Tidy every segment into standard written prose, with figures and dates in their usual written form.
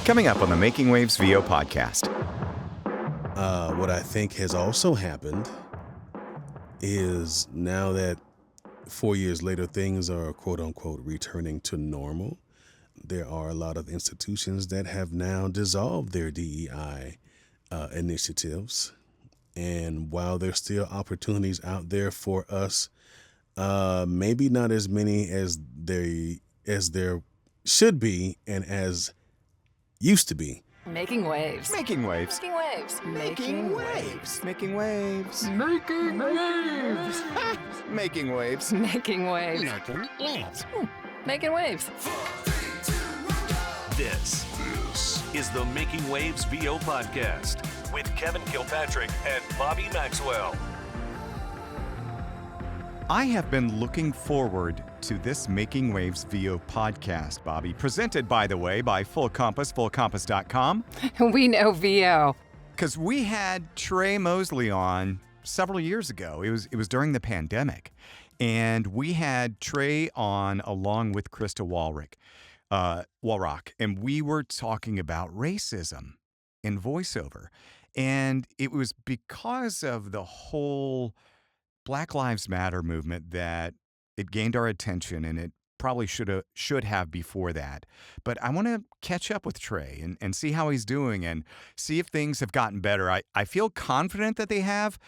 Coming up on the Making Waves VO podcast. What I think has also happened is now that 4 years later things are quote unquote returning to normal, there are a lot of institutions that have now dissolved their DEI initiatives. And while there's still opportunities out there for us, maybe not as many as there should be and as used to be. Making waves. Making waves. Making waves. Making waves. Making waves. Making waves. Making waves. Making waves. Making waves. This is the Making Waves VO podcast with Kevin Kilpatrick and Bobby Maxwell. I have been looking forward to this Making Waves VO podcast, Bobby, presented, by the way, by Full Compass, fullcompass.com. We know VO. Because we had Tre Mosley on several years ago. It was during the pandemic. And we had Tre on along with Krista Walrock. And we were talking about racism in voiceover. And it was because of the whole Black Lives Matter movement that it gained our attention, and it probably should have before that. But I want to catch up with Tre and see how he's doing and see if things have gotten better. I feel confident that they have,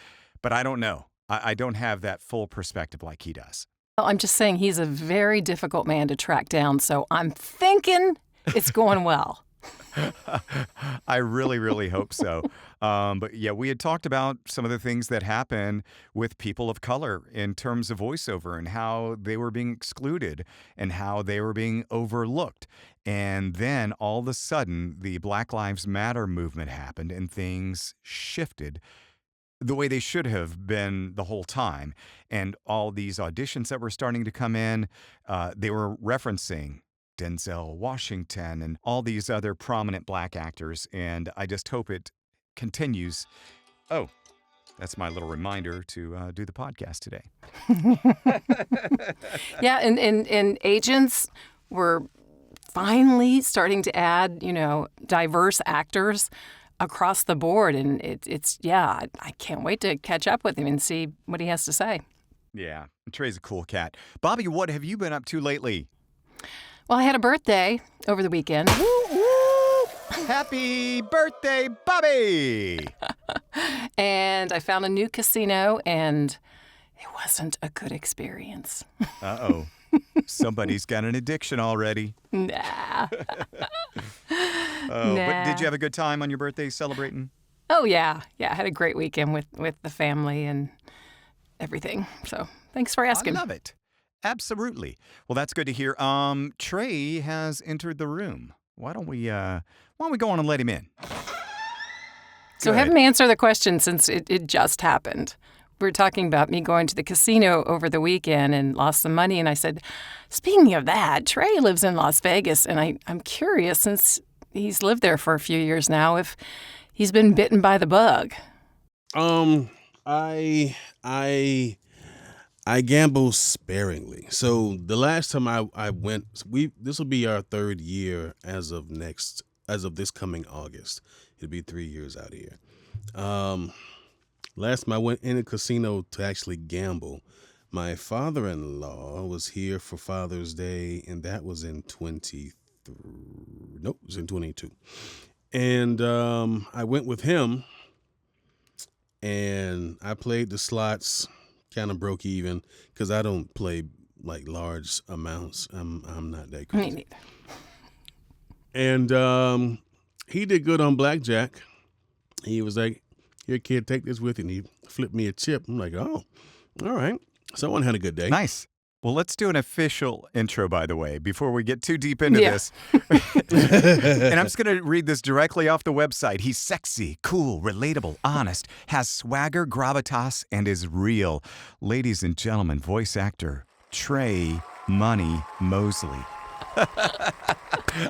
but I don't know. I don't have that full perspective like he does. Well, I'm just saying he's a very difficult man to track down, so I'm thinking it's going well. I really, really hope so. But yeah, we had talked about some of the things that happen with people of color in terms of voiceover and how they were being excluded and how they were being overlooked. And then all of a sudden, the Black Lives Matter movement happened and things shifted the way they should have been the whole time. And all these auditions that were starting to come in, they were referencing Denzel Washington and all these other prominent black actors, and I just hope it continues. Oh, that's my little reminder to do the podcast today. Yeah, and agents were finally starting to add, diverse actors across the board, and I can't wait to catch up with him and see what he has to say. Yeah, Tre's a cool cat. Bobby, what have you been up to lately? Well, I had a birthday over the weekend. Woo, woo! Happy birthday, Bobby! And I found a new casino, and it wasn't a good experience. Uh-oh. Somebody's got an addiction already. Nah. But did you have a good time on your birthday celebrating? Oh, yeah. Yeah, I had a great weekend with the family and everything. So thanks for asking. I love it. Absolutely. Well, that's good to hear. Tre has entered the room. Why don't we go on and let him in? So have him answer the question since it just happened. We were talking about me going to the casino over the weekend and lost some money. And I said, speaking of that, Tre lives in Las Vegas. And I'm curious, since he's lived there for a few years now, if he's been bitten by the bug. I gamble sparingly. So the last time I went, this will be our third year as of this coming August. It'll be 3 years out here. Last time I went in a casino to actually gamble, my father-in-law was here for Father's Day, and that was in 22. And I went with him, and I played the slots. Kind of broke even because I don't play like large amounts. I'm not that crazy. Me And neither. he did good on blackjack. He was like, "Here, kid, take this with you." And he flipped me a chip. I'm like, "Oh, all right." Someone had a good day. Nice. Well, let's do an official intro, by the way, before we get too deep into this. And I'm just going to read this directly off the website. He's sexy, cool, relatable, honest, has swagger, gravitas, and is real. Ladies and gentlemen, voice actor Tre Mosley.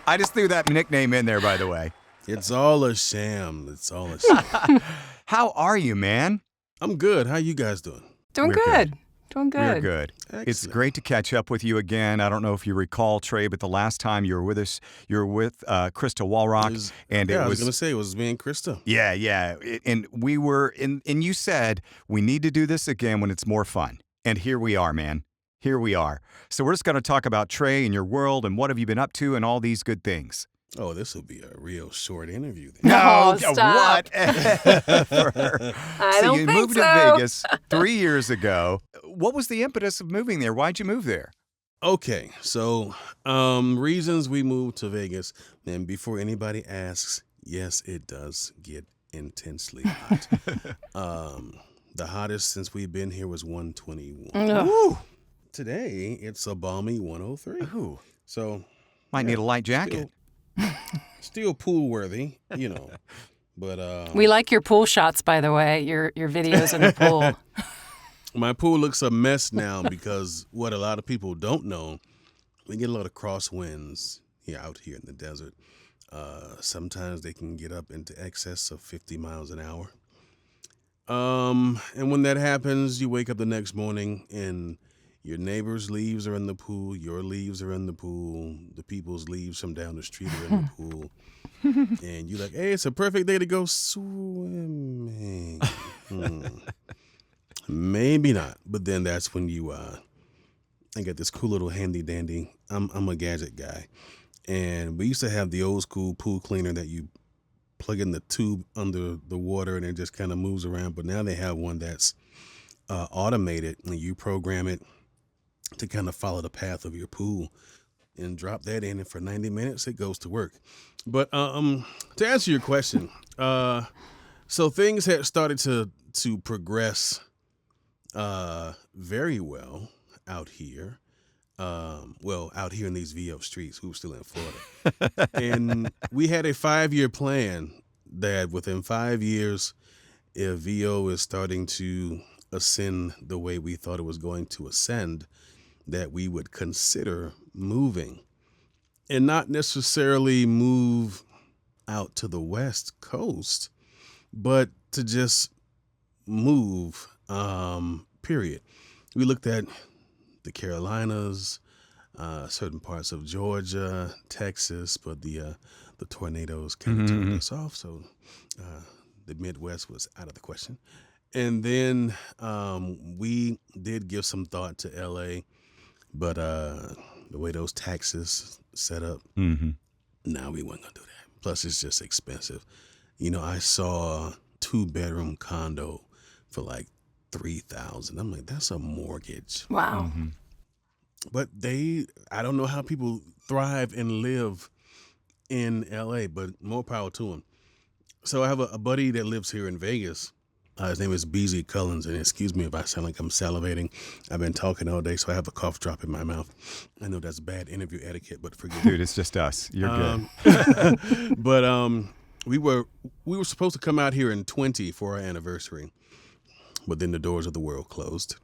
I just threw that nickname in there, by the way. It's all a sham. It's all a sham. How are you, man? I'm good. How you guys doing? Doing We're good. Doing good. We're good. It's Excellent. great to catch up with you again. I don't know if you recall, Trey, but the last time you were with us, you were with Krista Walrock, and Yeah, it I was was going to say it was me and Krista. yeah, yeah. And we were and you said we need to do this again when it's more fun. And here we are, man. Here we are. So we're just going to talk about Trey and your world and what have you been up to and all these good things. Oh, this will be a real short interview then. No, No, stop. what? I So don't you think moved so. to Vegas 3 years ago. What was the impetus of moving there? Why'd you move there? Okay, so reasons we moved to Vegas. And before anybody asks, yes, it does get intensely hot. The hottest since we've been here was 121. Ugh. Ooh, Today, it's a balmy 103. ooh. So Might yeah, need a light jacket. still pool worthy, you know. But We like your pool shots, by the way, your videos in the pool. my pool looks a mess now because what a lot of people don't know, we get a lot of crosswinds out here in the desert. Sometimes they can get up into excess of 50 miles an hour. And when that happens, you wake up the next morning and your neighbor's leaves are in the pool, your leaves are in the pool, the people's leaves from down the street are in the pool. And you're like, hey, it's a perfect day to go swimming. Maybe not. But then that's when you I got this cool little handy dandy. I'm a gadget guy. And we used to have the old school pool cleaner that you plug in the tube under the water and it just kind of moves around. But now they have one that's automated and you program it to kind of follow the path of your pool and drop that in, and for 90 minutes it goes to work. But to answer your question, so things had started to progress very well out here. Out here in these VO streets, we were still in Florida. And we had a 5-year plan that within 5 years, if VO is starting to ascend the way we thought it was going to ascend, that we would consider moving and not necessarily move out to the West Coast, but to just move, period. We looked at the Carolinas, certain parts of Georgia, Texas, but the tornadoes kind of turned us off, so the Midwest was out of the question. And then we did give some thought to LA, but the way those taxes set up, nah, we weren't gonna do that. Plus, it's just expensive. You know, I saw a 2-bedroom condo for like $3,000. I'm like, that's a mortgage. Wow. But I don't know how people thrive and live in LA, but more power to them. So I have a buddy that lives here in Vegas. His name is BZ Cullens, and excuse me if I sound like I'm salivating. I've been talking all day, so I have a cough drop in my mouth. I know that's bad interview etiquette, but forgive me. Dude, it's just us. You're good. But we were supposed to come out here in 20 for our anniversary, but then the doors of the world closed,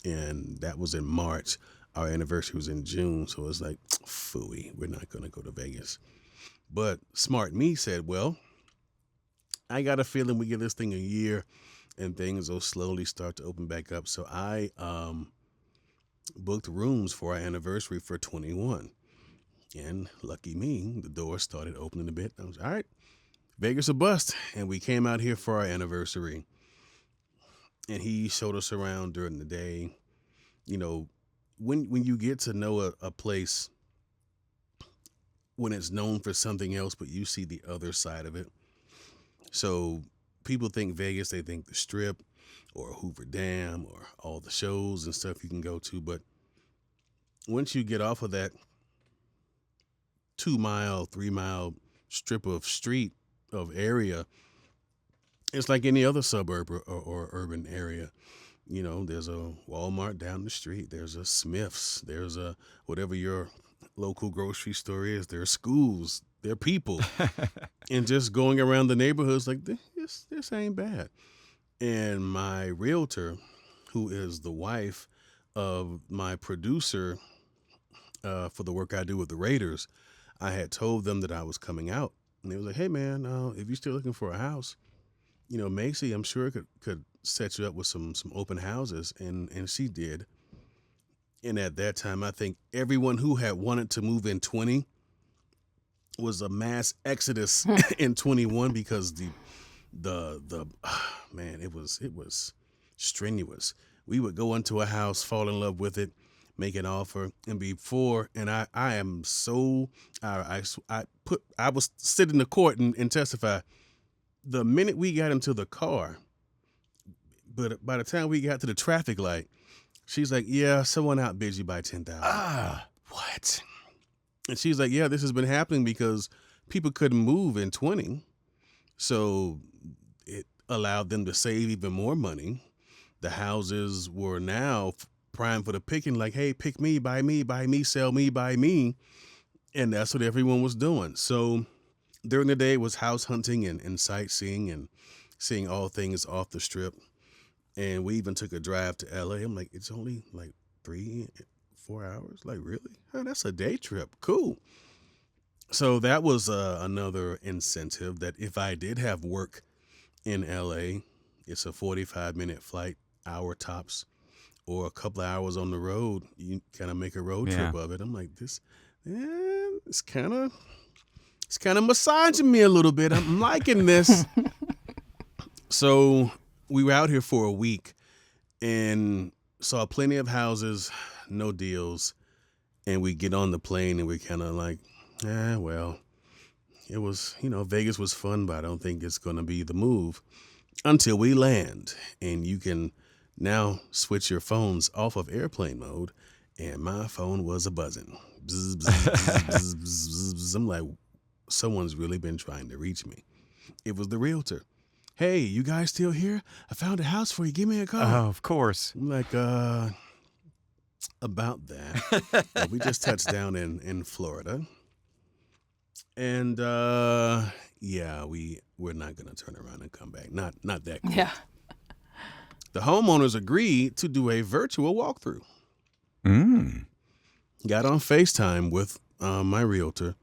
and that was in March. Our anniversary was in June, so it's like, phooey, we're not going to go to Vegas. But smart me said, well, I got a feeling we give this thing a year and things will slowly start to open back up. So I booked rooms for our anniversary for 21. And lucky me, the doors started opening a bit. I was, all right, Vegas a bust. And we came out here for our anniversary. And he showed us around during the day. You know, when you get to know a place, when it's known for something else, but you see the other side of it. So people think Vegas, they think the Strip or Hoover Dam or all the shows and stuff you can go to. But once you get off of that 2-mile, 3-mile strip of street of area, it's like any other suburb or urban area. You know, there's a Walmart down the street. There's a Smith's. There's a whatever your local grocery store is. There are schools. There are people. And just going around the neighborhoods like, this ain't bad. And my realtor, who is the wife of my producer for the work I do with the Raiders, I had told them that I was coming out. And they was like, hey, man, if you're still looking for a house, you know, Macy, I'm sure could set you up with some open houses, and she did. And at that time, I think everyone who had wanted to move in 20 was a mass exodus in 21 because the man, it was strenuous. We would go into a house, fall in love with it, make an offer, and I am so I was sitting in the court and testify. The minute we got into the car, but by the time we got to the traffic light, she's like, "Yeah, someone outbid you by 10,000." What? And she's like, "Yeah, this has been happening because people couldn't move in 20, so it allowed them to save even more money. The houses were now prime for the picking. Like, hey, pick me, buy me, sell me, buy me," and that's what everyone was doing. So during the day, it was house hunting and sightseeing and seeing all things off the strip. And we even took a drive to LA. I'm like, it's only like 3-4 hours. Like, really? Oh, that's a day trip. Cool. So that was another incentive that if I did have work in LA, it's a 45-minute flight, hour tops, or a couple of hours on the road. You kind of make a road trip of it. I'm like, it's kind of massaging me a little bit. I'm liking this. So we were out here for a week and saw plenty of houses, no deals. And we get on the plane and we're kind of like, well, it was, Vegas was fun, but I don't think it's going to be the move until we land. And you can now switch your phones off of airplane mode. And my phone was a buzzing. Bzz, bzz, bzz, bzz, bzz, bzz. I'm like, someone's really been trying to reach me. It was the realtor. "Hey, you guys still here? I found a house for you. Give me a call." Oh, of course. I'm like, about that. We just touched down in Florida. And we're not gonna turn around and come back. Not that quick. Yeah. The homeowners agreed to do a virtual walkthrough. Got on FaceTime with my realtor,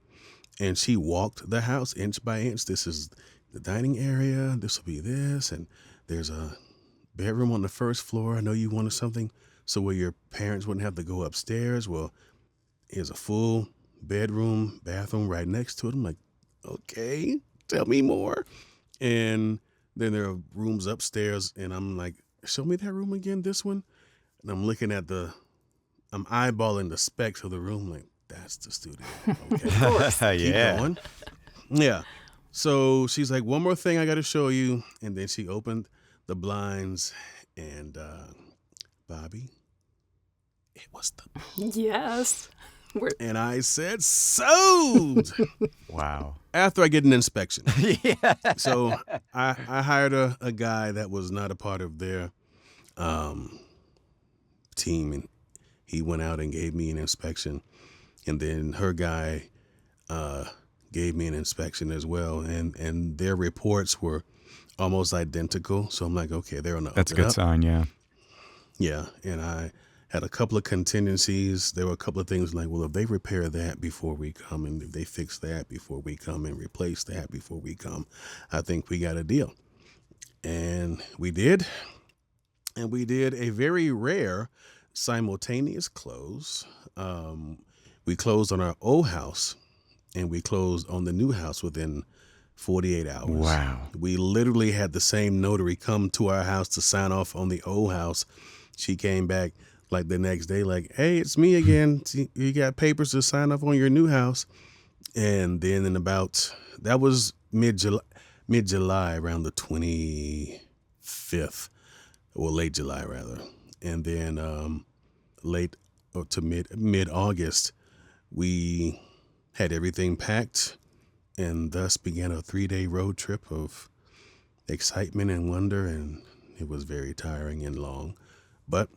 and she walked the house inch by inch. This is the dining area. This will be this, and there's a bedroom on the first floor. I know you wanted something so where your parents wouldn't have to go upstairs. Well, here's a full bedroom, bathroom right next to it. I'm like, okay, tell me more. And then there are rooms upstairs, and I'm like, show me that room again, this one. And I'm looking at I'm eyeballing the specs of the room, like, that's the studio. Okay, of course. Keep going. Yeah. So she's like, one more thing I got to show you. And then she opened the blinds, and Bobby, it was the Yes. And I said, sold. Wow. After I get an inspection. Yeah. So I hired a guy that was not a part of their team, and he went out and gave me an inspection. And then her guy gave me an inspection as well. And their reports were almost identical. So I'm like, okay, they're on the That's a up and good up. sign, yeah. Yeah, and I had a couple of contingencies. There were a couple of things like, well, if they repair that before we come, and if they fix that before we come, and replace that before we come, I think we got a deal. And we did. And we did a very rare simultaneous close. We closed on our old house, and we closed on the new house within 48 hours. Wow. We literally had the same notary come to our house to sign off on the old house. She came back like the next day, like, hey, it's me again. You got papers to sign off on your new house. And then that was mid-July, around the 25th, or late July rather. And then late to mid-August, we had everything packed, and thus began a 3-day road trip of excitement and wonder, and it was very tiring and long. But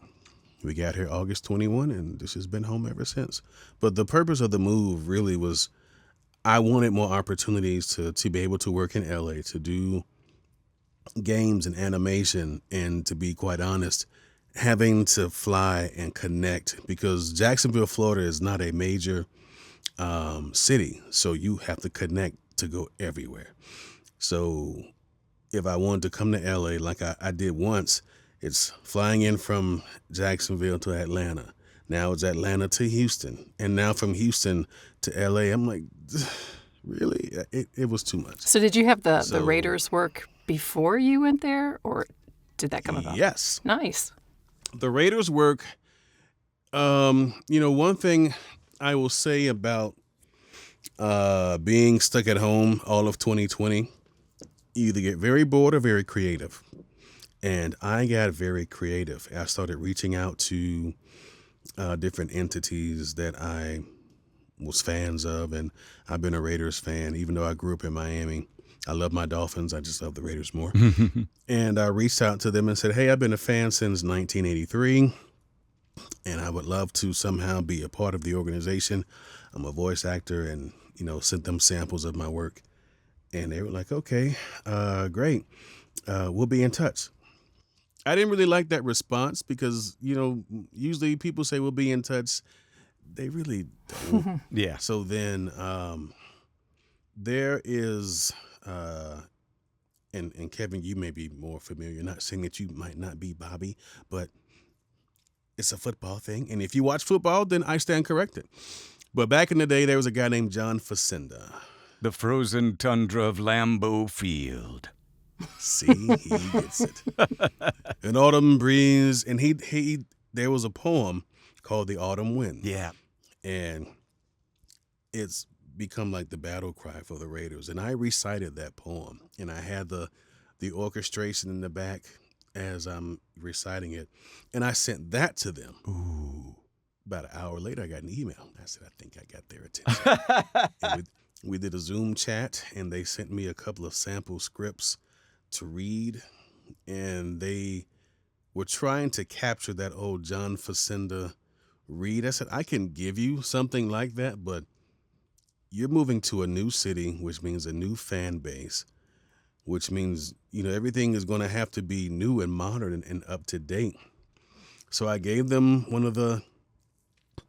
we got here August 21, and this has been home ever since. But the purpose of the move really was I wanted more opportunities to be able to work in LA, to do games and animation, and to be quite honest, having to fly and connect, because Jacksonville, Florida is not a major city, so you have to connect to go everywhere. So if I wanted to come to LA like I did once, it's flying in from Jacksonville to Atlanta. Now it's Atlanta to Houston. And now from Houston to LA. I'm like, really? It was too much. So did you have the Raiders work before you went there, or did that come about? Yes. Nice. The Raiders work, one thing I will say about being stuck at home all of 2020, you either get very bored or very creative. And I got very creative. I started reaching out to different entities that I was fans of, and I've been a Raiders fan, even though I grew up in Miami. I love my Dolphins. I just love the Raiders more. And I reached out to them and said, hey, I've been a fan since 1983, and I would love to somehow be a part of the organization. I'm a voice actor, and, sent them samples of my work. And they were like, okay, great. We'll be in touch. I didn't really like that response because, usually people say we'll be in touch. They really don't. Yeah. So then there is, and Kevin, you may be more familiar, not saying that you might not be Bobby, but it's a football thing. And if you watch football, then I stand corrected. But back in the day, there was a guy named John Facenda. The frozen tundra of Lambeau Field. See, he gets it. An autumn breeze, and he there was a poem called The Autumn Wind. Yeah. And it's become like the battle cry for the Raiders. And I recited that poem, and I had the orchestration in the back as I'm reciting it, and I sent that to them. Ooh. About an hour later, I got an email. I said, I think I got their attention. And we did a Zoom chat, and they sent me a couple of sample scripts to read, and they were trying to capture that old John Facenda read. I said, I can give you something like that, but you're moving to a new city, which means a new fan base, which means, everything is going to have to be new and modern and up to date. So I gave them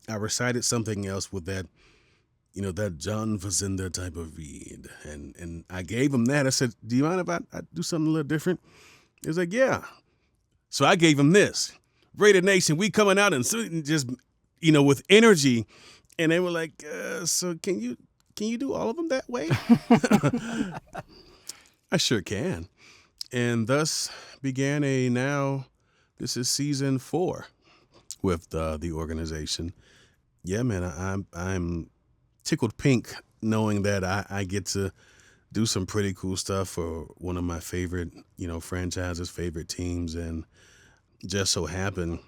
I recited something else with that, that John Facenda type of read. And I gave him that. I said, do you mind if I do something a little different? He was like, yeah. So I gave him this. Raider Nation, we coming out and just, with energy. And they were like, so can you do all of them that way? I sure can. And thus began this is season 4 with the organization. Yeah, man, I'm tickled pink knowing that I get to do some pretty cool stuff for one of my favorite, franchises, favorite teams. And just so happened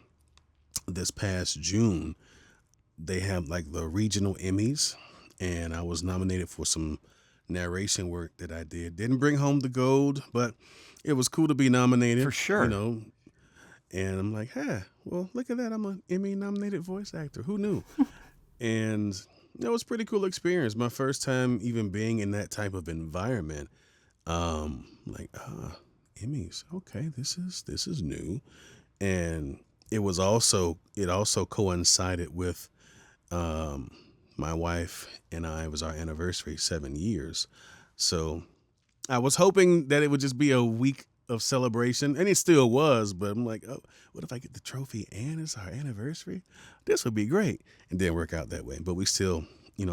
this past June, they have like the regional Emmys, and I was nominated for some narration work that I did. Didn't bring home the gold, but it was cool to be nominated. For sure. And I'm like, hey, well, look at that. I'm an Emmy-nominated voice actor. Who knew? And it was a pretty cool experience. My first time even being in that type of environment. Emmys. Okay, this is new. And it also coincided with my wife and I. It was our anniversary, 7 years. So I was hoping that it would just be a week of celebration, and it still was, but I'm like, oh, what if I get the trophy and it's our anniversary? This would be great. It didn't work out that way, but we still,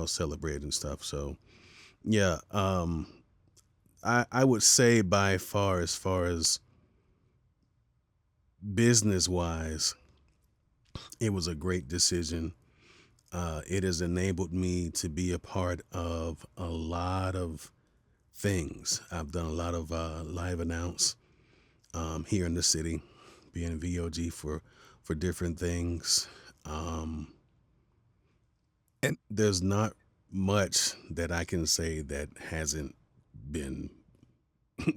celebrate and stuff. So yeah, I would say by far, as far as business wise, it was a great decision. It has enabled me to be a part of a lot of things. I've done a lot of live announce here in the city, being VOG for different things. And there's not much that I can say that hasn't been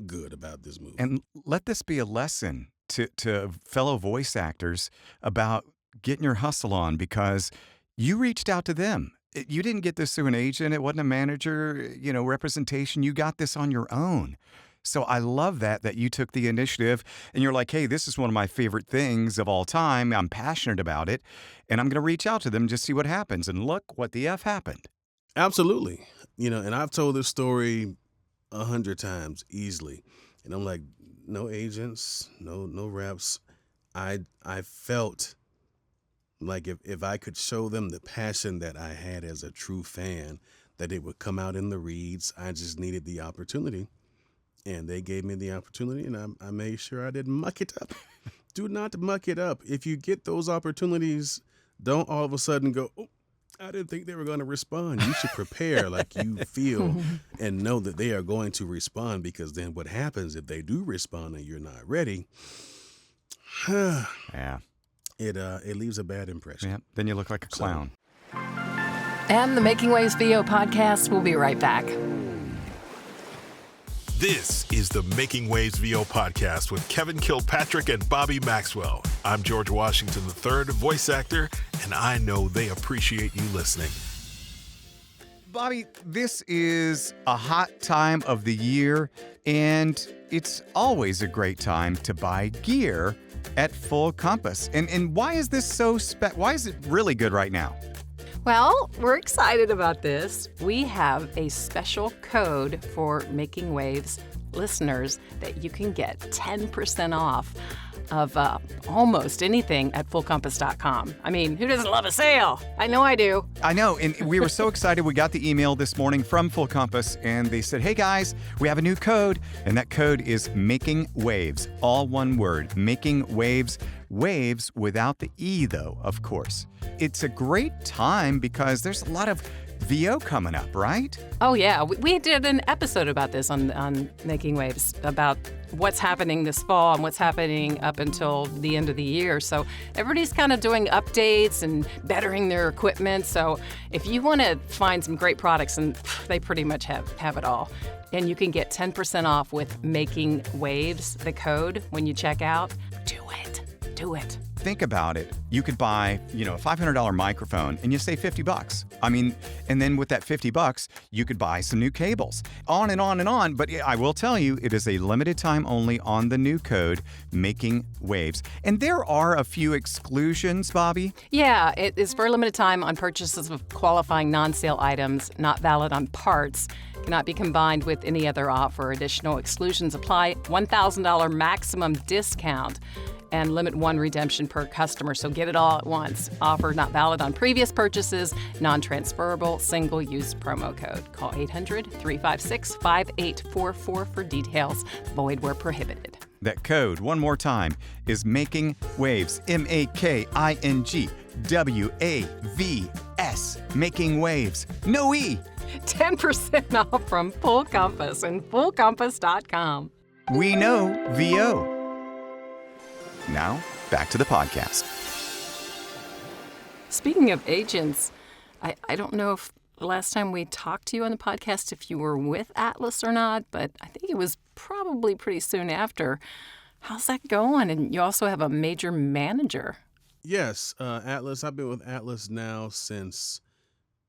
good about this movie. And let this be a lesson to fellow voice actors about getting your hustle on, because you reached out to them. You didn't get this through an agent. It wasn't a manager, representation. You got this on your own. So I love that you took the initiative and you're like, hey, this is one of my favorite things of all time. I'm passionate about it, and I'm going to reach out to them, just see what happens. And look what the F happened. Absolutely. And I've told this story 100 times easily. And I'm like, no agents, no reps. I felt like if I could show them the passion that I had as a true fan, that it would come out in the reads. I just needed the opportunity. And they gave me the opportunity, and I made sure I didn't muck it up. Do not muck it up. If you get those opportunities, don't all of a sudden go, oh, I didn't think they were going to respond. You should prepare like you feel and know that they are going to respond, because then what happens if they do respond and you're not ready? Yeah. It leaves a bad impression. Yeah. Then you look like a clown. And the Making Waves VO podcast will be right back. This is the Making Waves VO podcast with Kevin Kilpatrick and Bobby Maxwell. I'm George Washington III, voice actor, and I know they appreciate you listening. Bobby, this is a hot time of the year, and it's always a great time to buy gear at Full Compass. And why is this so why is it really good right now? Well, we're excited about this. We have a special code for Making Waves listeners that you can get 10% off of almost anything at fullcompass.com. I mean, who doesn't love a sale? I know I do. I know, and we were so excited. We got the email this morning from Full Compass, and they said, hey guys, we have a new code, and that code is Making Waves, all one word, Making Waves. Waves without the E, though, of course. It's a great time because there's a lot of VO coming up, right? Oh, yeah. We did an episode about this on Making Waves, about what's happening this fall and what's happening up until the end of the year. So everybody's kind of doing updates and bettering their equipment. So if you want to find some great products, and they pretty much have it all, and you can get 10% off with Making Waves, the code, when you check out, do it. Do it. Think about it. You could buy, a $500 microphone and you save $50. I mean, and then with that $50, you could buy some new cables. On and on and on. But I will tell you, it is a limited time only on the new code, Making Waves. And there are a few exclusions, Bobby. Yeah, it is for a limited time on purchases of qualifying non-sale items, not valid on parts. Cannot be combined with any other offer. Additional exclusions apply. $1,000 maximum discount. And limit one redemption per customer, so get it all at once. Offer not valid on previous purchases, non-transferable, single-use promo code. Call 800-356-5844 for details. Void where prohibited. That code, one more time, is Making Waves, MAKINGWAVS, Making Waves, no E. 10% off from Full Compass and fullcompass.com. We know VO. Now, back to the podcast. Speaking of agents, I don't know if the last time we talked to you on the podcast, if you were with Atlas or not, but I think it was probably pretty soon after. How's that going? And you also have a major manager. Yes, Atlas. I've been with Atlas now since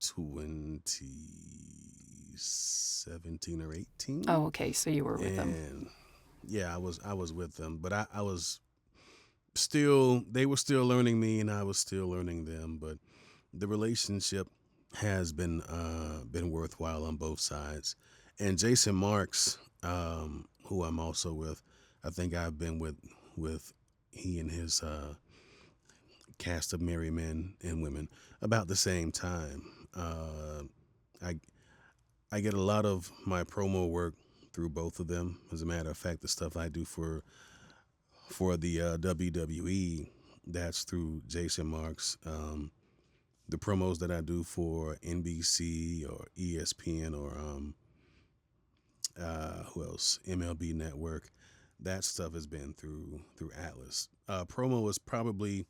2017 or 18. Oh, okay. So you were with them. And yeah, I was with them, but I was they were still learning me and I was still learning them, but the relationship has been worthwhile on both sides. And Jason Marks, who I'm also with, I think I've been with he and his cast of merry men and women about the same time. I get a lot of my promo work through both of them. As a matter of fact, the stuff I do for the WWE, that's through Jason Marks. The promos that I do for NBC or ESPN or who else? MLB Network. That stuff has been through Atlas. Promo is probably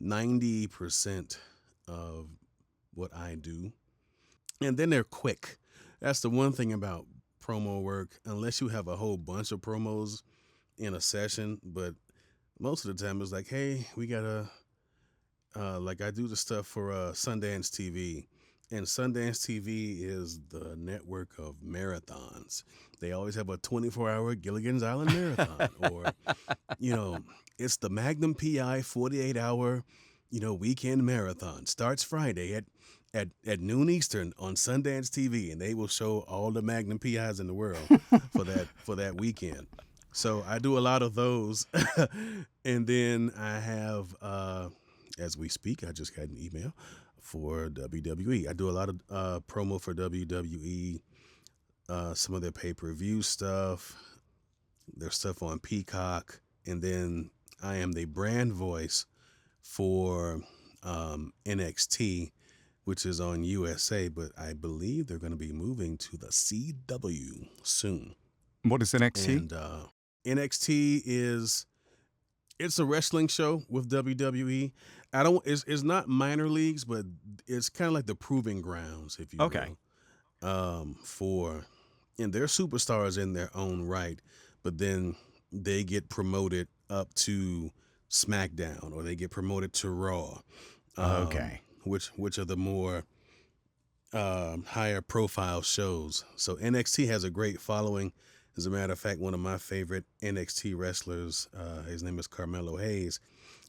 90% of what I do. And then they're quick. That's the one thing about promo work, unless you have a whole bunch of promos in a session, but most of the time it's like, hey, we gotta like I do the stuff for Sundance TV, and Sundance TV is the network of marathons. They always have a 24-hour Gilligan's Island marathon, or it's the Magnum PI 48-hour weekend marathon. Starts Friday at noon Eastern on Sundance TV, and they will show all the Magnum PIs in the world for that weekend. So I do a lot of those. And then I have, as we speak, I just got an email for WWE. I do a lot of promo for WWE, some of their pay-per-view stuff, their stuff on Peacock, and then I am the brand voice for NXT, which is on USA, but I believe they're going to be moving to the CW soon. What is NXT? And NXT it's a wrestling show with WWE. It's not minor leagues, but it's kind of like the proving grounds, if you will. And they're superstars in their own right, but then they get promoted up to SmackDown or they get promoted to Raw. Which are the more higher profile shows. So NXT has a great following. As a matter of fact, one of my favorite NXT wrestlers, his name is Carmelo Hayes,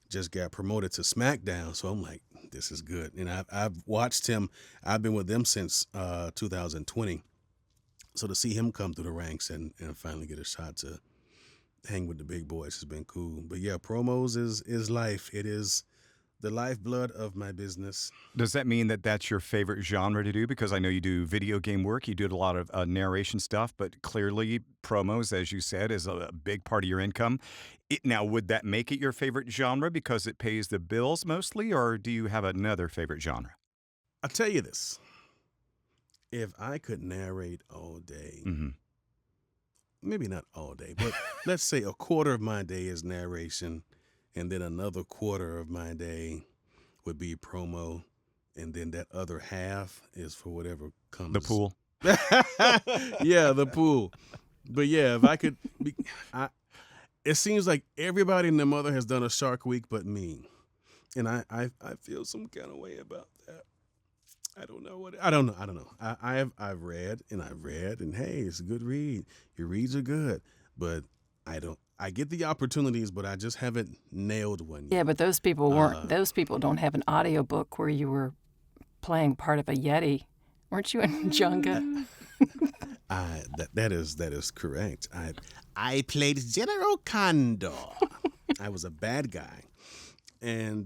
just got promoted to SmackDown. So I'm like, this is good. And I've watched him. I've been with them since 2020. So to see him come through the ranks and finally get a shot to hang with the big boys has been cool. But yeah, promos is life. It is the lifeblood of my business. Does that mean that that's your favorite genre to do? Because I know you do video game work, you do a lot of narration stuff, but clearly promos, as you said, is a big part of your income. Now, would that make it your favorite genre because it pays the bills mostly, or do you have another favorite genre? I'll tell you this. If I could narrate all day, maybe not all day, but let's say a quarter of my day is narration, and then another quarter of my day would be promo, and then that other half is for whatever comes. The pool. Yeah, the pool. But yeah, if I could, it seems like everybody in the mother has done a Shark Week but me, and I feel some kind of way about that. I don't know. I've read, and hey, it's a good read. Your reads are good, but I get the opportunities, but I just haven't nailed one yet. Yeah, but those people weren't. Those people don't have an audiobook where you were playing part of a Yeti, weren't you in Jenga? That is correct. I played General Condor. I was a bad guy, and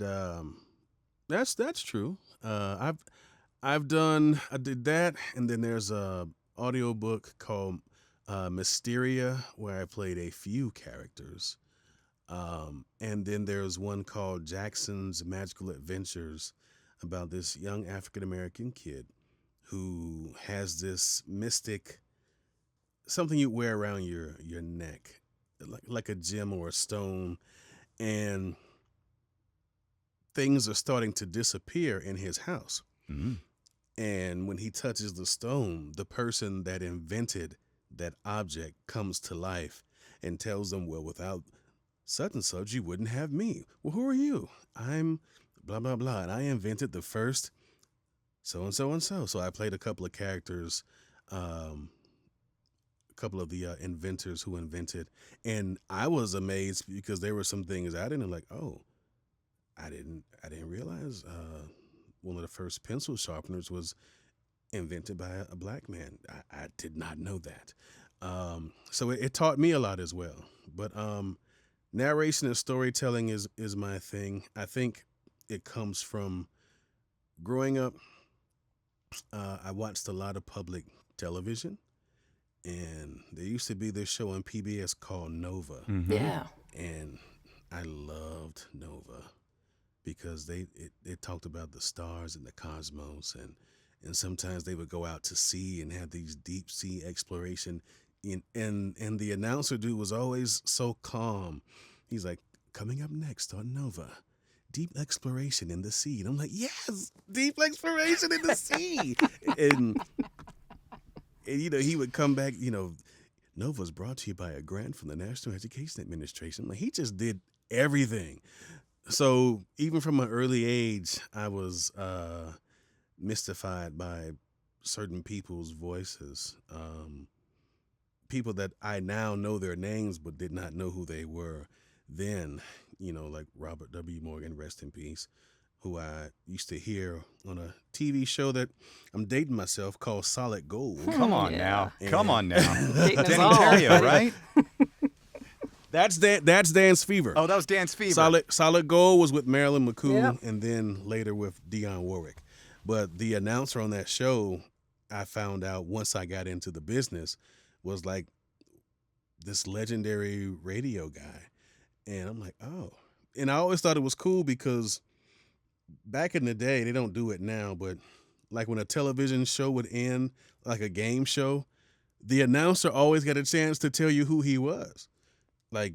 that's true. I did that, and then there's a audiobook called Mysteria, where I played a few characters. And then there's one called Jackson's Magical Adventures about this young African-American kid who has this mystic, something you wear around your neck, like a gem or a stone, and things are starting to disappear in his house. Mm-hmm. And when he touches the stone, the person that invented that object comes to life and tells them, well, without such and such, you wouldn't have me. Well, who are you? I'm blah, blah, blah. And I invented the first so-and-so and so. So I played a couple of characters, a couple of the inventors who invented. And I was amazed because there were some things I didn't like, oh, I didn't realize one of the first pencil sharpeners was invented by a black man. I did not know that. So it taught me a lot as well. But narration and storytelling is my thing. I think it comes from growing up. I watched a lot of public television, and there used to be this show on PBS called Nova. Mm-hmm. Yeah. And I loved Nova because they talked about the stars and the cosmos, and sometimes they would go out to sea and have these deep sea exploration. And the announcer dude was always so calm. He's like, coming up next on Nova, deep exploration in the sea. And I'm like, yes, deep exploration in the sea. and he would come back, Nova's brought to you by a grant from the National Education Administration. Like, he just did everything. So even from an early age, I was mystified by certain people's voices. People that I now know their names but did not know who they were then, like Robert W. Morgan, rest in peace, who I used to hear on a TV show that I'm dating myself called Solid Gold. Come on now. Come on now. Dating us Danny all. Terrio, right? That's Dance Fever. Oh, that was Dance Fever. Solid Gold was with Marilyn McCool, Yep. and then later with Dionne Warwick. But the announcer on that show, I found out once I got into the business, was like this legendary radio guy. And I'm like, oh. And I always thought it was cool because back in the day, they don't do it now, but like when a television show would end, like a game show, the announcer always got a chance to tell you who he was. Like,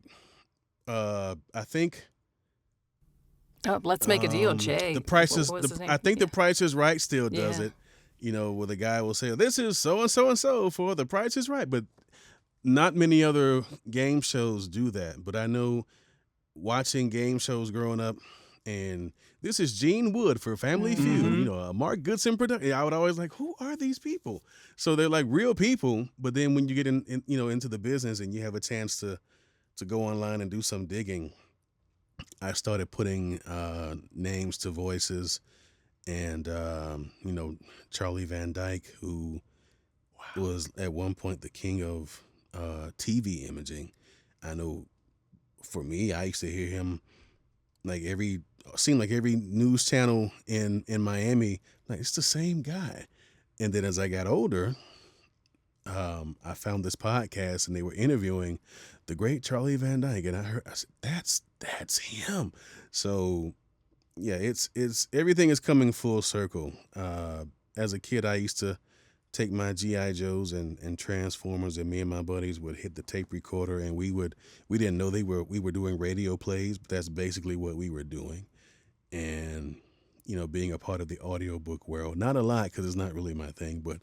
I think Oh, let's make a deal, Jay. The Price What is was his name? I think The Price is Right still does Yeah. it. You know, where the guy will say, "This is so and so and so for The Price is Right," but not many other game shows do that. But I know watching game shows growing up, and this is Gene Wood for Family Feud. You know, a Mark Goodson production. I would always like, who are these people? So they're like real people. But then when you get in into the business and you have a chance to go online and do some digging, I started putting names to voices, and Charlie Van Dyke, who was at one point the king of TV imaging. I know for me, I used to hear him like every news channel in Miami. Like, it's the same guy. And then as I got older, I found this podcast and they were interviewing the great Charlie Van Dyke, and I said, that's him. So yeah, it's everything is coming full circle. As a kid, I used to take my G.I. Joes and Transformers, and me and my buddies would hit the tape recorder, and we didn't know we were doing radio plays, but that's basically what we were doing. And being a part of the audiobook world, not a lot because it's not really my thing, but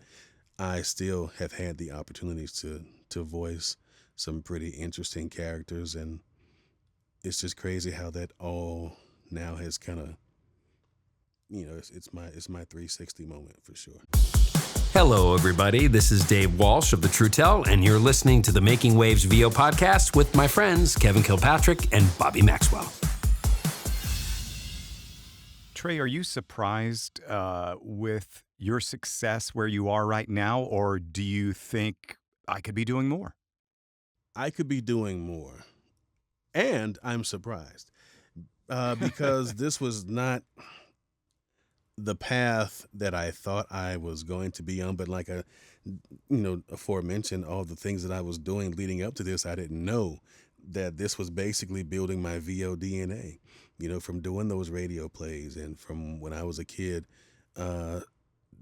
I still have had the opportunities to voice some pretty interesting characters, and it's just crazy how that all now has kind of, it's my 360 moment for sure. Hello, everybody. This is Dave Walsh of The True Tell, and you're listening to the Making Waves VO podcast with my friends Kevin Kilpatrick and Bobby Maxwell. Tre, are you surprised with your success where you are right now, or do you think I could be doing more? I could be doing more, and I'm surprised because this was not the path that I thought I was going to be on. But like aforementioned, all the things that I was doing leading up to this, I didn't know that this was basically building my VO DNA. From doing those radio plays, and from when I was a kid,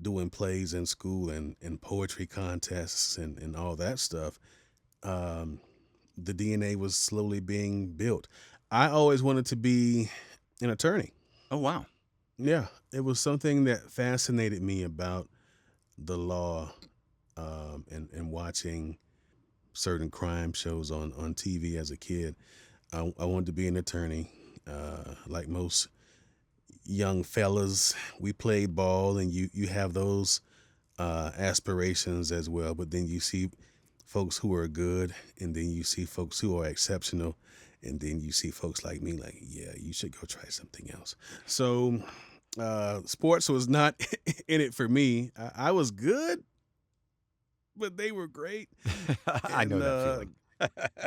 doing plays in school and poetry contests and all that stuff. The DNA was slowly being built. I always wanted to be an attorney. Oh, wow. Yeah, it was something that fascinated me about the law, and watching certain crime shows on TV as a kid. I wanted to be an attorney. Like most young fellas, we played ball, and you have those aspirations as well. But then you see folks who are good, and then you see folks who are exceptional, and then you see folks like me, like, yeah, you should go try something else. So sports was not in it for me. I was good, but they were great. I know that feeling.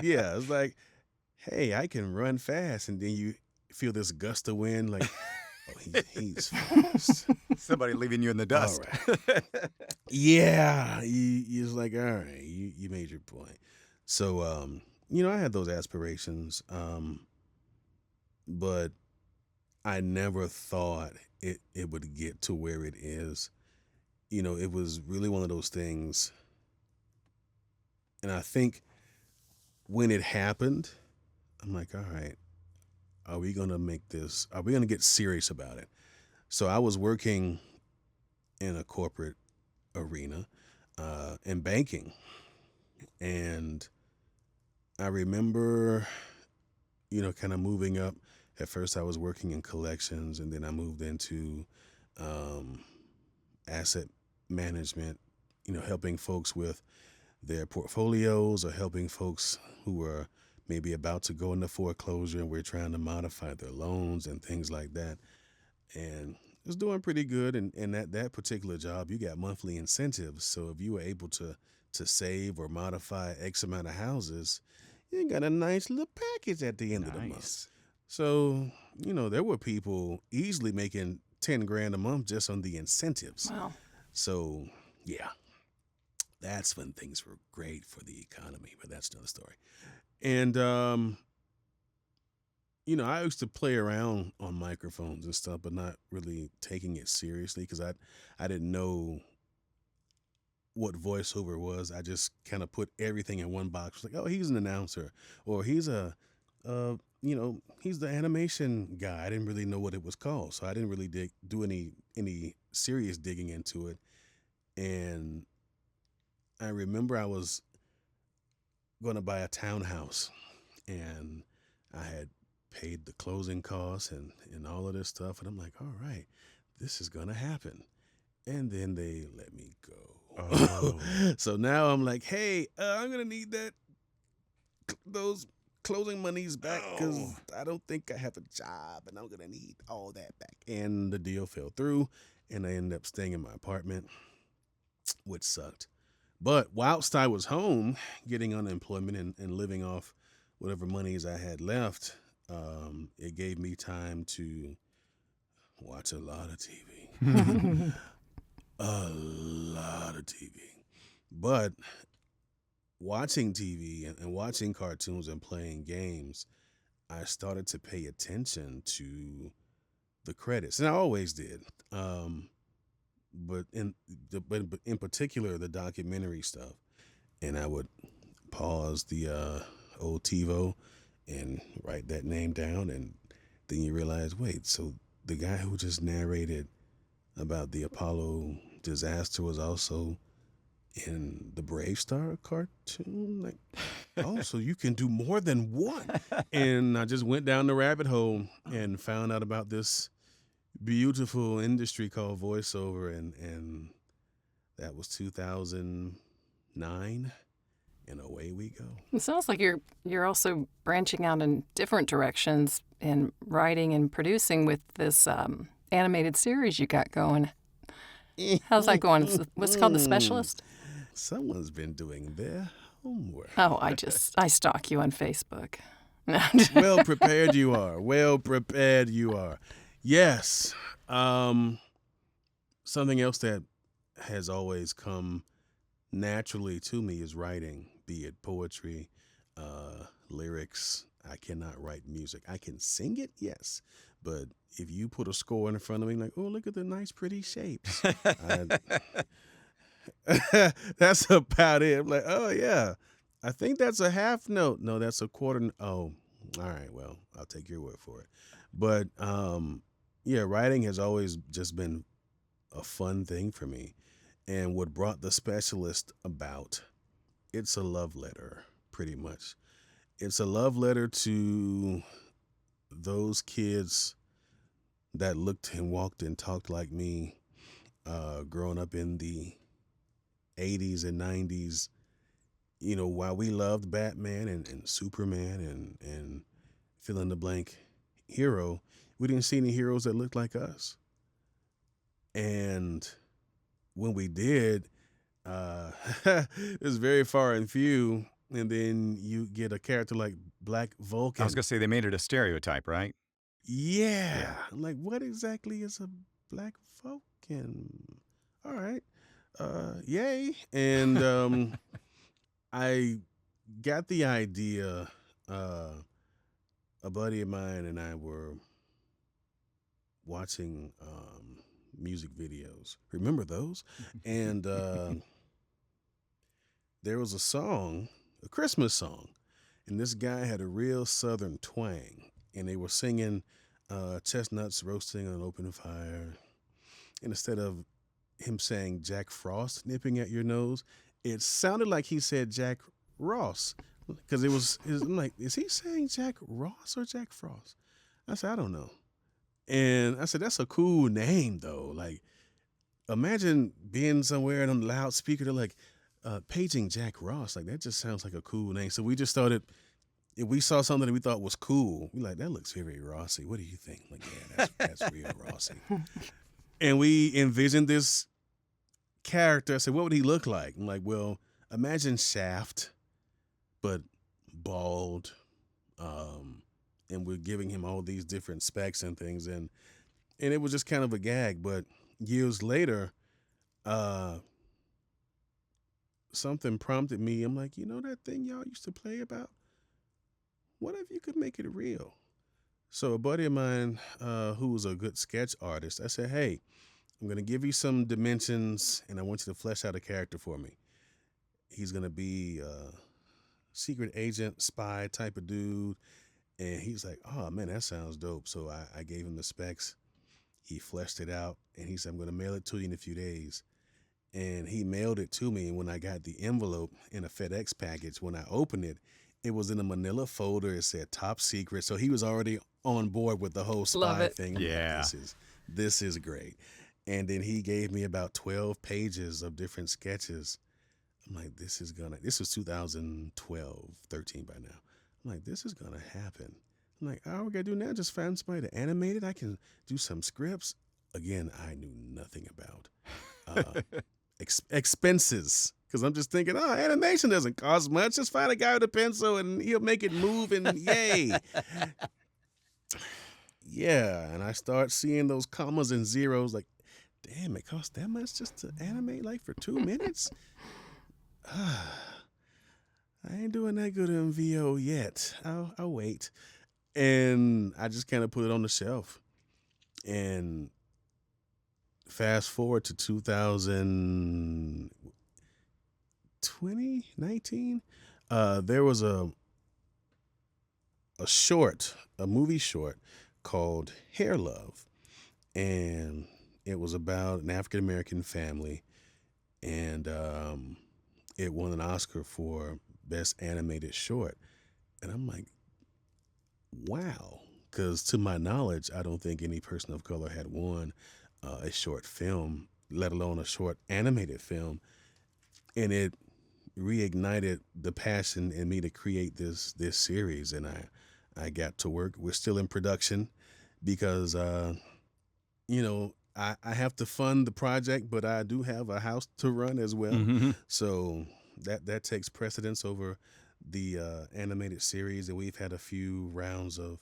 Yeah, it's like, hey, I can run fast, and then you feel this gust of wind, like, oh, he's fast. Somebody leaving you in the dust. All right. Yeah, you're like, all right, you made your point. So, I had those aspirations, but I never thought it would get to where it is. It was really one of those things, and I think when it happened, I'm like, all right, are we going to get serious about it? So I was working in a corporate arena, in banking. And I remember, kind of moving up. At first I was working in collections, and then I moved into asset management, helping folks with their portfolios, or helping folks who were maybe about to go into foreclosure and we're trying to modify their loans and things like that. And it was doing pretty good. And that particular job, you got monthly incentives. So if you were able to save or modify X amount of houses, you got a nice little package at the end of the month. Nice. So, there were people easily making 10 grand a month just on the incentives. Wow. So, yeah, that's when things were great for the economy, but that's another story. And, I used to play around on microphones and stuff, but not really taking it seriously because I didn't know what voiceover was. I just kind of put everything in one box. Like, oh, he's an announcer, or he's he's the animation guy. I didn't really know what it was called, so I didn't really do any serious digging into it. And I remember I was going to buy a townhouse, and I had paid the closing costs and all of this stuff, and I'm like, all right, this is going to happen. And then they let me go. Oh. So now I'm like, hey, I'm going to need those closing monies back because I don't think I have a job and I'm going to need all that back. And the deal fell through, and I ended up staying in my apartment, which sucked. But whilst I was home getting unemployment and living off whatever monies I had left, it gave me time to watch a lot of TV. A lot of TV. But watching TV and watching cartoons and playing games, I started to pay attention to the credits. And I always did. But in particular, the documentary stuff. And I would pause the old TiVo and write that name down. And then you realize, wait, so the guy who just narrated about the Apollo disaster was also in the Brave Star cartoon. Like, oh, so you can do more than one. And I just went down the rabbit hole and found out about this beautiful industry called voiceover, and that was 2009, and away we go. It sounds like you're also branching out in different directions in writing and producing with this animated series you got going. How's that going? What's it called, The Specialist? Someone's been doing their homework. Oh, I stalk you on Facebook. Well prepared you are. Well prepared you are. Yes. Something else that has always come naturally to me is writing, be it poetry, lyrics. I cannot write music. I can sing it, yes. But if you put a score in front of me, like, oh, look at the nice, pretty shapes. That's about it. I'm like, oh, yeah. I think that's a half note. No, that's a quarter. Oh, all right. Well, I'll take your word for it. But, yeah, writing has always just been a fun thing for me. And what brought The Specialist about, it's a love letter, pretty much. It's a love letter to those kids that looked and walked and talked like me, growing up in the 80s and 90s, while we loved Batman and Superman and fill in the blank hero, we didn't see any heroes that looked like us. And when we did, it was very far and few. And then you get a character like Black Vulcan. I was going to say they made it a stereotype, right? Yeah. I'm like, what exactly is a Black Vulcan? All right. Yay. And I got the idea. A buddy of mine and I were watching music videos. Remember those? And there was a song, a Christmas song, and this guy had a real Southern twang, and they were singing chestnuts roasting on an open fire. And instead of him saying Jack Frost nipping at your nose, it sounded like he said Jack Ross, because I'm like, is he saying Jack Ross or Jack Frost? I said, I don't know. And I said, that's a cool name, though. Like, imagine being somewhere and on the loudspeaker, they're like, paging Jack Ross. Like, that just sounds like a cool name. So we just started, if we saw something that we thought was cool, we like, that looks very Rossy. What do you think? Like, yeah, that's real Rossy. And we envisioned this character. I said, what would he look like? I'm like, well, imagine Shaft, but bald, and we're giving him all these different specs and things, and it was just kind of a gag. But years later, something prompted me. I'm like, that thing y'all used to play about? What if you could make it real? So a buddy of mine, who was a good sketch artist, I said, hey, I'm going to give you some dimensions, and I want you to flesh out a character for me. He's going to be a secret agent, spy type of dude. And he's like, oh, man, that sounds dope. So I gave him the specs. He fleshed it out, and he said, I'm going to mail it to you in a few days. And he mailed it to me, and when I got the envelope in a FedEx package, when I opened it, it was in a manila folder. It said top secret. So he was already on board with the whole spy thing. Yeah. Like, this is great. And then he gave me about 12 pages of different sketches. I'm like, this was 2012, 13 by now. I'm like, this is going to happen. I'm like, all we got to do now is just find somebody to animate it. I can do some scripts. Again, I knew nothing about expenses, because I'm just thinking, animation doesn't cost much. Just find a guy with a pencil and he'll make it move, and yay. Yeah, and I start seeing those commas and zeros like, damn, it costs that much just to animate like for 2 minutes? I ain't doing that good in VO yet. I'll wait. And I just kind of put it on the shelf. And fast forward to 2019, there was a movie short called Hair Love. And it was about an African-American family, and it won an Oscar for Best Animated Short. And I'm like, wow, because to my knowledge, I don't think any person of color had won a short film, let alone a short animated film. And it reignited the passion in me to create this series, and I got to work. We're still in production because, I have to fund the project, but I do have a house to run as well. Mm-hmm. So that takes precedence over the animated series. And we've had a few rounds of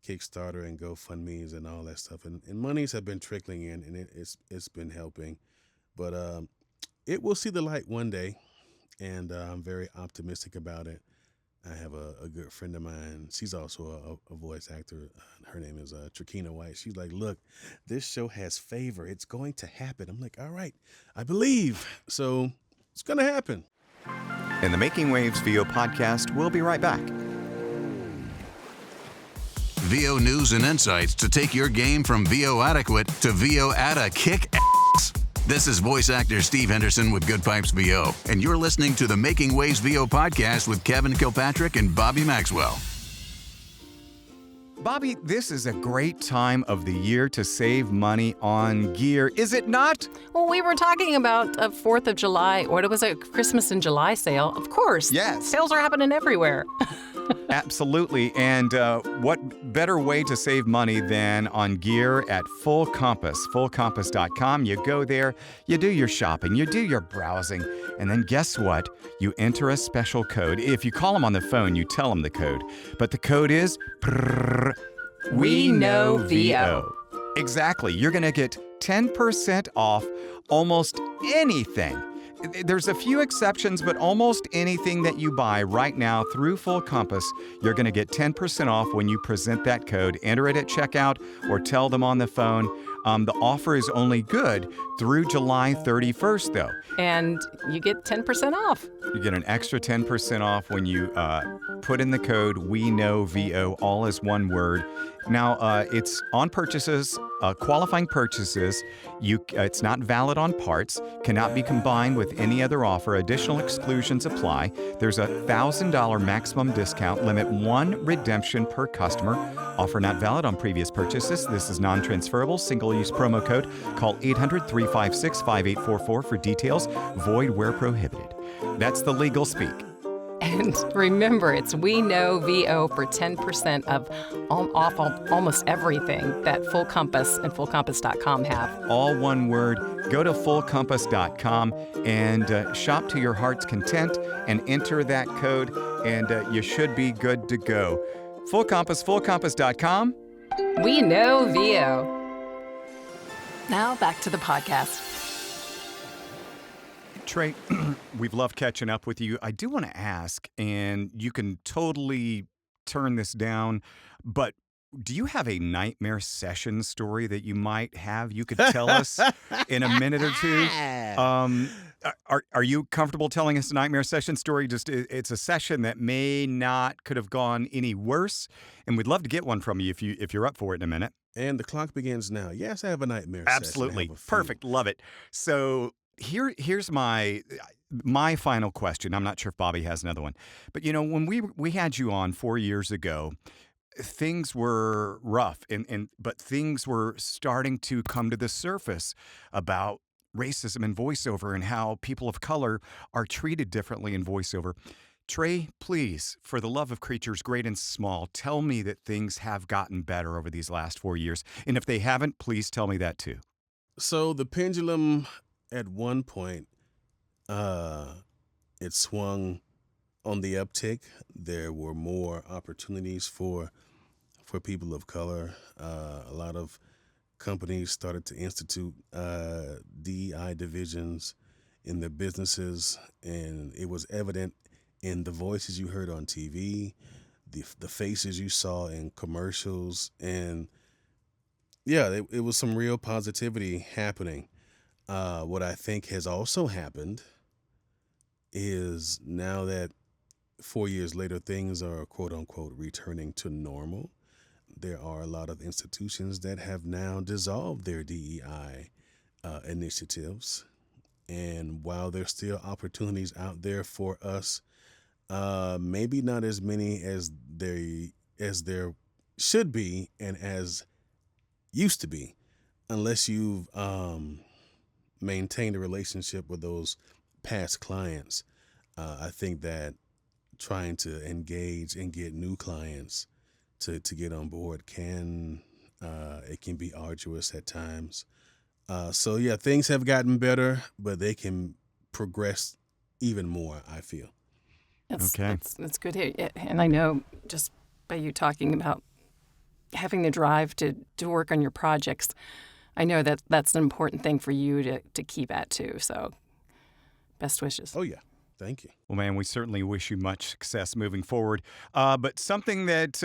Kickstarter and GoFundMes and all that stuff. And monies have been trickling in, and it's been helping. But it will see the light one day, and I'm very optimistic about it. I have a good friend of mine. She's also a voice actor. Her name is Trakina White. She's like, look, this show has favor. It's going to happen. I'm like, all right, I believe. So it's going to happen. In the Making Waves VO podcast, we'll be right back. VO news and insights to take your game from VO adequate to VO at a kick ass. This is voice actor Steve Henderson with Good Pipes VO, and you're listening to the Making Waves VO podcast with Kevin Kilpatrick and Bobby Maxwell. Bobby, this is a great time of the year to save money on gear, is it not? Well, we were talking about a 4th of July, or it was a Christmas in July sale. Of course. Yes. Sales are happening everywhere. Absolutely. And what better way to save money than on gear at Full Compass, fullcompass.com. You go there, you do your shopping, you do your browsing, and then guess what? You enter a special code. If you call them on the phone, you tell them the code. But the code is We Know VO. Exactly. You're going to get 10% off almost anything. There's a few exceptions, but almost anything that you buy right now through Full Compass, you're going to get 10% off when you present that code. Enter it at checkout or tell them on the phone. The offer is only good through July 31st, though. And you get 10% off. You get an extra 10% off when you put in the code We Know VO, all as one word. Now, it's on purchases, qualifying purchases. It's not valid on parts, cannot be combined with any other offer. Additional exclusions apply. There's a $1,000 maximum discount, limit 1 redemption per customer. Offer not valid on previous purchases. This is non-transferable, single-use promo code. Call 800-356-5844 for details. Void where prohibited. That's the legal speak. And remember, it's We Know VO for 10% off almost everything that Full Compass and fullcompass.com have. All one word. Go to fullcompass.com and shop to your heart's content and enter that code. and you should be good to go. Full Compass, fullcompass.com. We know VO. Now back to the podcast. Trey, we've loved catching up with you. I do want to ask, and you can totally turn this down, but do you have a nightmare session story that you might have you could tell us in a minute or two? Are you comfortable telling us a nightmare session story? Just it's a session that could have gone any worse, and we'd love to get one from you if you're up for it in a minute. And the clock begins now. Yes, I have a nightmare session. Absolutely. Perfect. Love it. So here's my final question. I'm not sure if Bobby has another one. But, when we had you on 4 years ago, things were rough, but things were starting to come to the surface about racism in voiceover and how people of color are treated differently in voiceover. Trey, please, for the love of creatures great and small, tell me that things have gotten better over these last 4 years. And if they haven't, please tell me that too. So the pendulum at one point, it swung on the uptick. There were more opportunities for people of color. A lot of companies started to institute DEI divisions in their businesses, and it was evident in the voices you heard on TV, the faces you saw in commercials, and yeah, it was some real positivity happening. What I think has also happened is now that 4 years later things are quote unquote returning to normal, there are a lot of institutions that have now dissolved their DEI initiatives. And while there's still opportunities out there for us, maybe not as many as there should be and as used to be, unless you've maintained a relationship with those past clients. I think that trying to engage and get new clients to get on board it can be arduous at times. So yeah, things have gotten better, but they can progress even more, I feel. That's good. And I know just by you talking about having the drive to work on your projects, I know that that's an important thing for you to keep at too. So best wishes. Oh yeah. Thank you. Well, man, we certainly wish you much success moving forward. But something that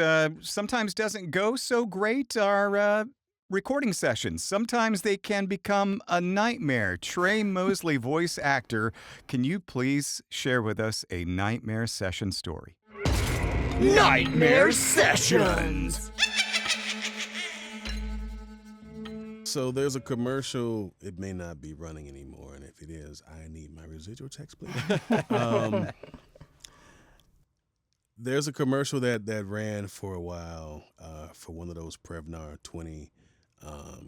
sometimes doesn't go so great are recording sessions. Sometimes they can become a nightmare. Tre Mosley, voice actor, can you please share with us a nightmare session story? Nightmare Sessions! So there's a commercial. It may not be running anymore, and if it is, I need my residual checks, please. There's a commercial that ran for a while for one of those Prevnar 20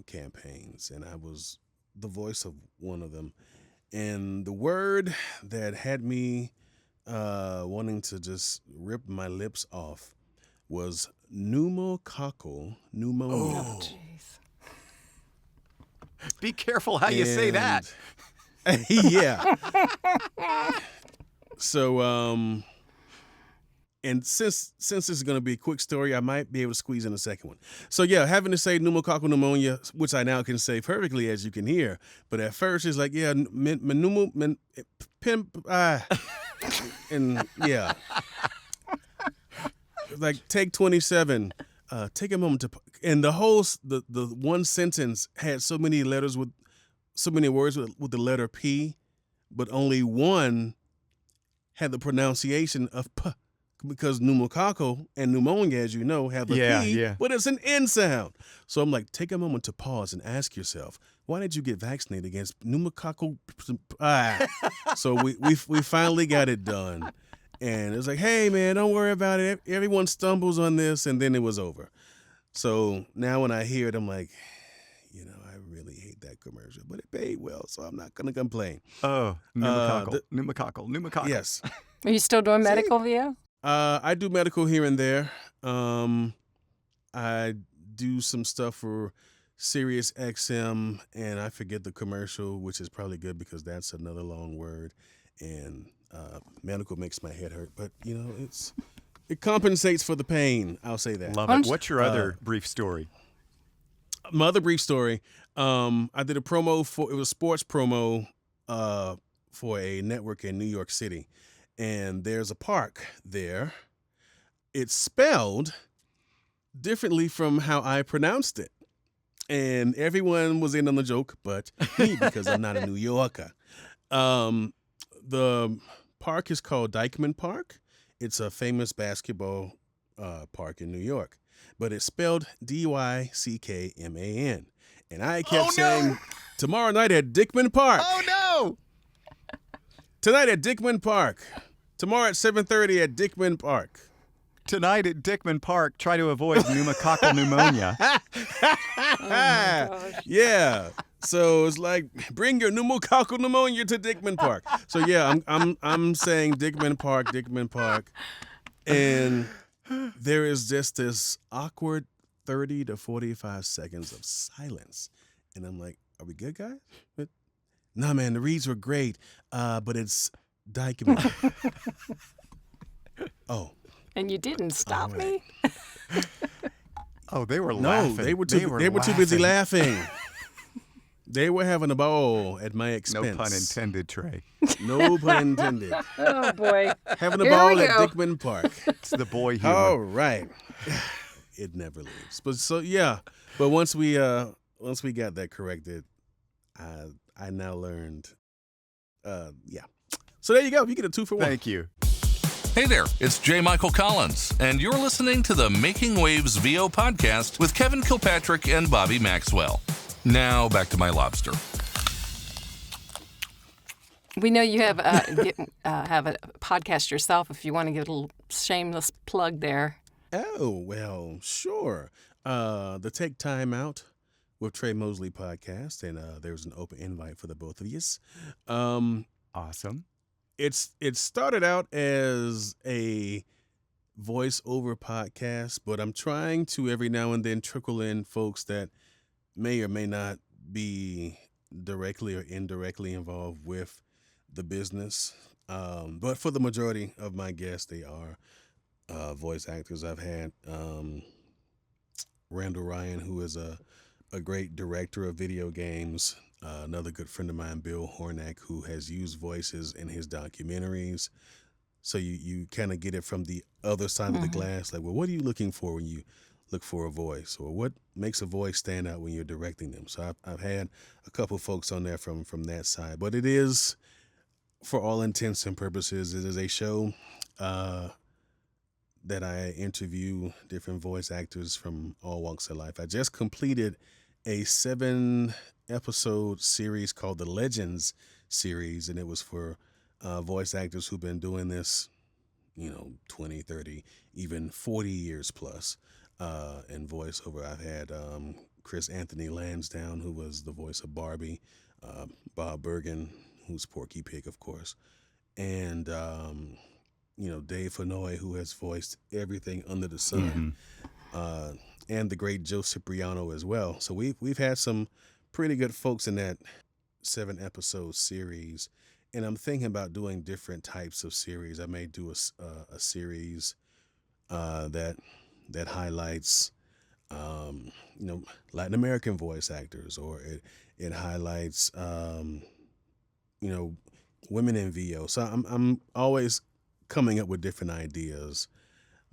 campaigns, and I was the voice of one of them. And the word that had me wanting to just rip my lips off was pneumococcal pneumonia. Oh, jeez. Be careful how you say that. Yeah. So, and since this is going to be a quick story, I might be able to squeeze in a second one. So yeah, having to say pneumococcal pneumonia, which I now can say perfectly, as you can hear. But at first it's like, yeah, and yeah. Like take 27. Take a moment to, and the one sentence had so many words with the letter P, but only one had the pronunciation of P, because pneumococcal and pneumonia, as you know, have a P, but it's an N sound. So I'm like, take a moment to pause and ask yourself, why did you get vaccinated against pneumococcal? So we finally got it done. And it was like, hey, man, don't worry about it. Everyone stumbles on this, and then it was over. So now when I hear it, I'm like, I really hate that commercial, but it paid well, so I'm not going to complain. Oh, pneumococcal. Yes. Are you still doing medical VO? I do medical here and there. I do some stuff for Sirius XM, and I forget the commercial, which is probably good because that's another long word. And Medical makes my head hurt, but it compensates for the pain. I'll say that. Love it. What's your other brief story? My other brief story. I did a promo it was a sports promo for a network in New York City, and there's a park there. It's spelled differently from how I pronounced it. And everyone was in on the joke, but me, because I'm not a New Yorker. The park is called Dyckman Park. It's a famous basketball park in New York, but it's spelled Dyckman. And I kept saying, tomorrow night at Dyckman Park. Oh, no! Tonight at Dyckman Park. Tomorrow at 7:30 at Dyckman Park. Tonight at Dyckman Park, try to avoid pneumococcal pneumonia. Oh my gosh. Yeah. So it's like, bring your pneumococcal pneumonia to Dyckman Park. So yeah, I'm saying Dyckman Park, and there is just this awkward 30 to 45 seconds of silence, and I'm like, are we good, guys? Nah, man, the reads were great, but it's Dyckman. Oh. And you didn't stop me? Oh, they were No, laughing. they were too busy laughing. They were having a ball at my expense. No pun intended, Trey. No pun intended. Oh, boy. Having a Here ball we at go. Dyckman Park. It's the boy humor. All right. It never leaves. But so yeah. But once we got that corrected, I now learned. Yeah. So there you go. You get a 2 for 1. Thank you. Hey there, it's J. Michael Collins, and you're listening to the Making Waves VO podcast with Kevin Kilpatrick and Bobby Maxwell. Now, back to my lobster. We know you have a podcast yourself if you want to give a little shameless plug there. Oh, well, sure. The Take Time Out with Tre Mosley podcast, and there's an open invite for the both of yous. Awesome. It started out as a voiceover podcast, but I'm trying to every now and then trickle in folks that may or may not be directly or indirectly involved with the business. But for the majority of my guests, they are voice actors. I've had Randall Ryan, who is a great director of video games. Another good friend of mine, Bill Hornack, who has used voices in his documentaries. So you kind of get it from the other side of the glass. Like, well, what are you looking for when you look for a voice? Or what makes a voice stand out when you're directing them? So I've had a couple folks on there from that side. But it is, for all intents and purposes, it is a show that I interview different voice actors from all walks of life. I just completed a 7-episode series called the Legends series, and it was for voice actors who've been doing this, 20, 30, even 40 years plus in voiceover. I've had Chris Anthony Lansdowne, who was the voice of Barbie, Bob Bergen, who's Porky Pig, of course, and Dave Fennoy, who has voiced everything under the sun. And the great Joe Cipriano as well. So we've had some pretty good folks in that 7-episode series, and I'm thinking about doing different types of series. I may do a series that highlights Latin American voice actors, or it highlights women in VO. So I'm always coming up with different ideas.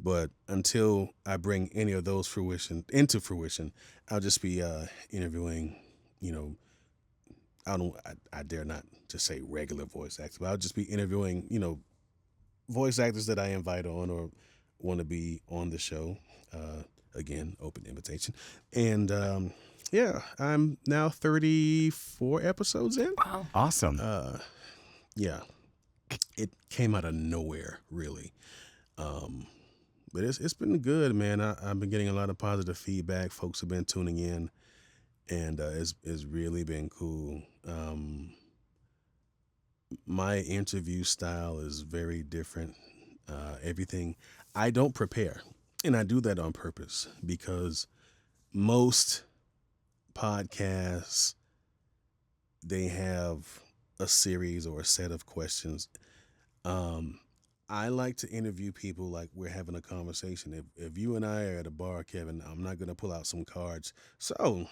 But until I bring any of those into fruition, I'll just be interviewing, I dare not just say regular voice actors, but I'll just be interviewing, voice actors that I invite on or want to be on the show. Again, open invitation. And I'm now 34 episodes in. Wow. Awesome. Yeah, it came out of nowhere, really. But it's been good, man. I've been getting a lot of positive feedback. Folks have been tuning in, and it's really been cool. My interview style is very different. Everything, I don't prepare, and I do that on purpose because most podcasts, they have a series or a set of questions. I like to interview people like we're having a conversation. If you and I are at a bar, Kevin, I'm not going to pull out some cards. So,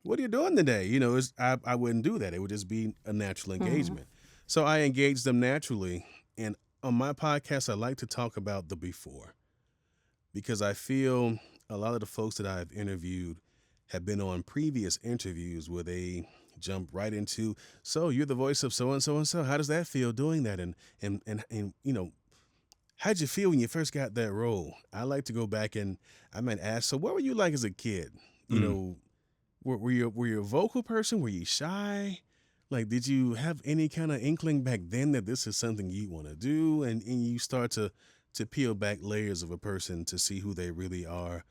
what are you doing today? I wouldn't do that. It would just be a natural engagement. So I engage them naturally. And on my podcast, I like to talk about the before, because I feel a lot of the folks that I've interviewed have been on previous interviews where they jump right into, so you're the voice of so-and-so and so. How does that feel doing that? And how'd you feel when you first got that role? I like to go back and I might ask, so what were you like as a kid? Were you a vocal person? Were you shy? Like, did you have any kind of inkling back then that this is something you want to do? And you start to peel back layers of a person to see who they really are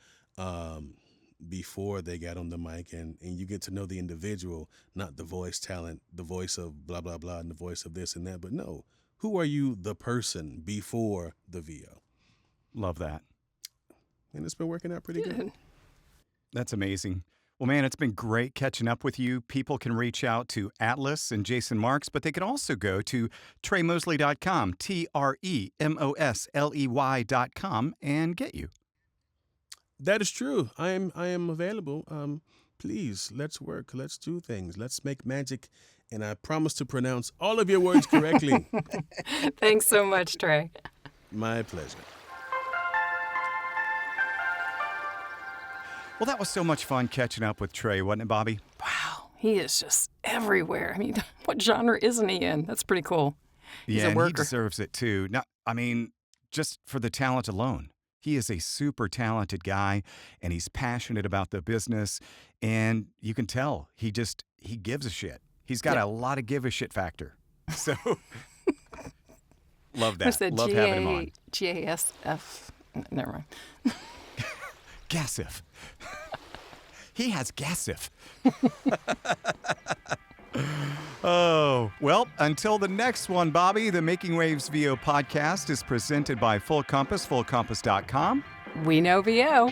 before they got on the mic, and you get to know the individual, not the voice talent, the voice of blah, blah, blah, and the voice of this and that. But no, who are you, the person, before the VO? Love that. And it's been working out pretty good. That's amazing. Well, man, it's been great catching up with you. People can reach out to Atlas and Jason Marks, but they can also go to tremosley.com, TREMOSLEY.com, and get you. That is true. I am available. Please, let's work. Let's do things. Let's make magic. And I promise to pronounce all of your words correctly. Thanks so much, Tre. My pleasure. Well, that was so much fun catching up with Tre, wasn't it, Bobby? Wow, he is just everywhere. I mean, what genre isn't he in? That's pretty cool. He's a worker. He deserves it too. Now, I mean, just for the talent alone. He is a super talented guy, and he's passionate about the business, and you can tell he gives a shit. He's got a lot of give a shit factor. So, love that. What's that? Love having him on. GASF. Never mind. Gassif. He has gassif. Oh, well, until the next one, Bobby, the Making Waves VO podcast is presented by Full Compass, fullcompass.com. We know VO.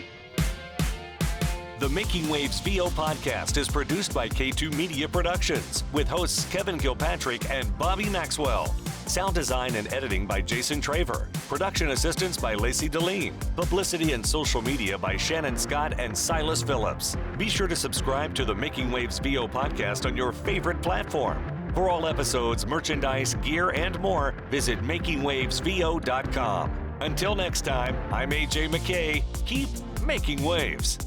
The Making Waves VO podcast is produced by K2 Media Productions with hosts Kevin Kilpatrick and Bobby Maxwell. Sound design and editing by Jason Traver. Production assistance by Lacey Deline. Publicity and social media by Shannon Scott and Silas Phillips. Be sure to subscribe to the Making Waves VO podcast on your favorite platform. For all episodes, merchandise, gear, and more, visit makingwavesvo.com. Until next time, I'm AJ McKay. Keep making waves.